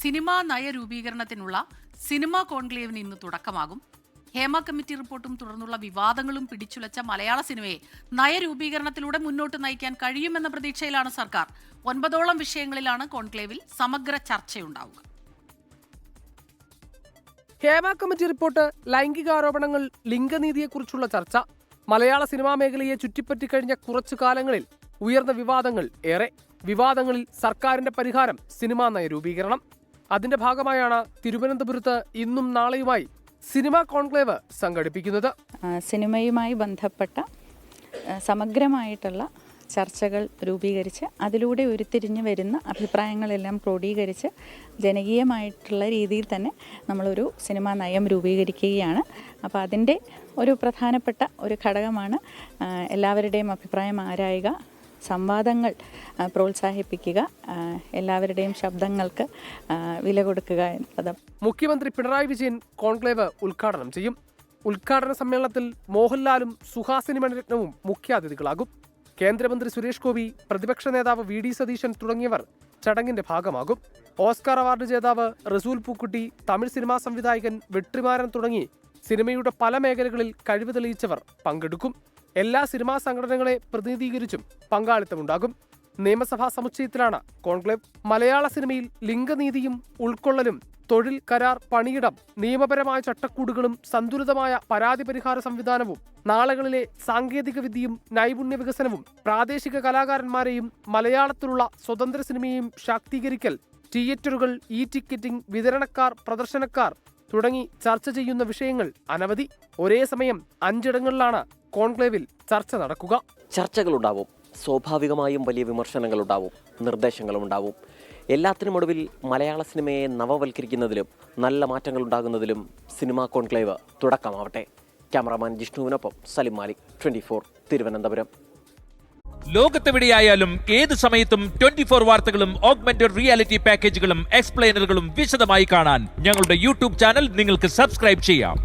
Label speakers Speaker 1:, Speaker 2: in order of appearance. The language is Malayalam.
Speaker 1: സിനിമാ നയരൂപീകരണത്തിനുള്ള സിനിമാ കോൺക്ലേവിന് ഇന്ന് തുടക്കമാകും. ഹേമ കമ്മിറ്റി റിപ്പോർട്ടും തുടർന്നുള്ള വിവാദങ്ങളും പിടിച്ചുലച്ച മലയാള സിനിമയെ നയരൂപീകരണത്തിലൂടെ മുന്നോട്ട് നയിക്കാൻ കഴിയുമെന്ന പ്രതീക്ഷയിലാണ് സർക്കാർ. 9ഓളം വിഷയങ്ങളിലാണ് കോൺക്ലേവിൽ സമഗ്ര ചർച്ചയുണ്ടാവുക.
Speaker 2: ഹേമ കമ്മിറ്റി റിപ്പോർട്ട്, ലൈംഗികാരോപണങ്ങൾ, ലിംഗനീതിയെക്കുറിച്ചുള്ള ചർച്ച, മലയാള സിനിമാ മേഖലയെ ചുറ്റിപ്പറ്റിക്കഴിഞ്ഞ കുറച്ചു കാലങ്ങളിൽ ഉയർന്ന വിവാദങ്ങൾ ഏറെ. വിവാദങ്ങളിൽ സർക്കാരിന്റെ പരിഹാരം സിനിമാ നയരൂപീകരണം. അതിന്റെ ഭാഗമായാണ് തിരുവനന്തപുരത്ത് ഇന്നും നാളെയുമായി സിനിമാ കോൺക്ലേവ് സംഘടിപ്പിക്കുന്നത്.
Speaker 3: സിനിമയുമായി ബന്ധപ്പെട്ട സമഗ്രമായിട്ടുള്ള ചർച്ചകൾ രൂപീകരിച്ച് അതിലൂടെ ഉരുത്തിരിഞ്ഞ് വരുന്ന അഭിപ്രായങ്ങളെല്ലാം ക്രോഡീകരിച്ച് ജനകീയമായിട്ടുള്ള രീതിയിൽ തന്നെ നമ്മളൊരു സിനിമാ നയം രൂപീകരിക്കുകയാണ്. അപ്പോൾ അതിൻ്റെ ഒരു പ്രധാനപ്പെട്ട ഒരു ഘടകമാണ് എല്ലാവരുടെയും അഭിപ്രായം ആരായുക, സംവാദങ്ങൾ പ്രോത്സാഹിപ്പിക്കുക, എല്ലാവരുടെയും ശബ്ദങ്ങൾക്ക് വില കൊടുക്കുക എന്നത്.
Speaker 2: മുഖ്യമന്ത്രി പിണറായി വിജയൻ കോൺക്ലേവ് ഉദ്ഘാടനം ചെയ്യും. ഉദ്ഘാടന സമ്മേളനത്തിൽ മോഹൻലാലും സുഹാസിനി മണിരത്നവും മുഖ്യാതിഥികളാകും. കേന്ദ്രമന്ത്രി സുരേഷ് ഗോപി, പ്രതിപക്ഷ നേതാവ് വി ഡി സതീശൻ തുടങ്ങിയവർ ചടങ്ങിന്റെ ഭാഗമാകും. ഓസ്കാർ അവാർഡ് ജേതാവ് റസൂൽ പൂക്കുട്ടി, തമിഴ് സിനിമാ സംവിധായകൻ വെട്രിമാരൻ തുടങ്ങി സിനിമയുടെ പല മേഖലകളിൽ കഴിവ് തെളിയിച്ചവർ പങ്കെടുക്കും. എല്ലാ സിനിമാ സംഘടനകളെ പ്രതിനിധീകരിച്ചും പങ്കാളിത്തമുണ്ടാകും. നിയമസഭാ സമുച്ചയത്തിലാണ് കോൺക്ലേവ്. മലയാള സിനിമയിൽ ലിംഗനീതിയും ഉൾക്കൊള്ളലും, തൊഴിൽ കരാർ, പണിയിടം, നിയമപരമായ ചട്ടക്കൂടുകളും സന്തുലിതമായ പരാതി പരിഹാര സംവിധാനവും, നാളുകളിലെ സാങ്കേതിക വിദ്യയും നൈപുണ്യ വികസനവും, പ്രാദേശിക കലാകാരന്മാരെയും മലയാളത്തിലുള്ള സ്വതന്ത്ര സിനിമയെയും ശാക്തീകരിക്കൽ, തിയേറ്ററുകൾ, ഇ ടിക്കറ്റിംഗ്, വിതരണക്കാർ, പ്രദർശനക്കാർ തുടങ്ങി ചർച്ച ചെയ്യുന്ന വിഷയങ്ങൾ അനവധി. ഒരേ സമയം 5 ഇടങ്ങളിലാണ് കോൺക്ലേവിൽ ചർച്ച നടക്കുക.
Speaker 4: ചർച്ചകളുണ്ടാവും, സ്വാഭാവികമായും വലിയ വിമർശനങ്ങളുണ്ടാവും, നിർദ്ദേശങ്ങളുണ്ടാവും. എല്ലാത്തിനുമൊടുവിൽ മലയാള സിനിമയെ നവവൽക്കരിക്കുന്നതിലും നല്ല മാറ്റങ്ങൾ ഉണ്ടാകുന്നതിലും സിനിമാ കോൺക്ലേവ് തുടക്കമാവട്ടെ. ക്യാമറാമാൻ ജിഷ്ണുവിനൊപ്പം സലിം മാലിക്, 24 തിരുവനന്തപുരം.
Speaker 5: ലോകത്തെവിടെയായാലും ഏത് സമയത്തും 24 വാർത്തകളും ഓഗ്മെന്റഡ് റിയാലിറ്റി പാക്കേജുകളും എക്സ്പ്ലെയിനറുകളും വിശദമായി കാണാൻ ഞങ്ങളുടെ യൂട്യൂബ് ചാനൽ നിങ്ങൾക്ക് സബ്സ്ക്രൈബ് ചെയ്യാം.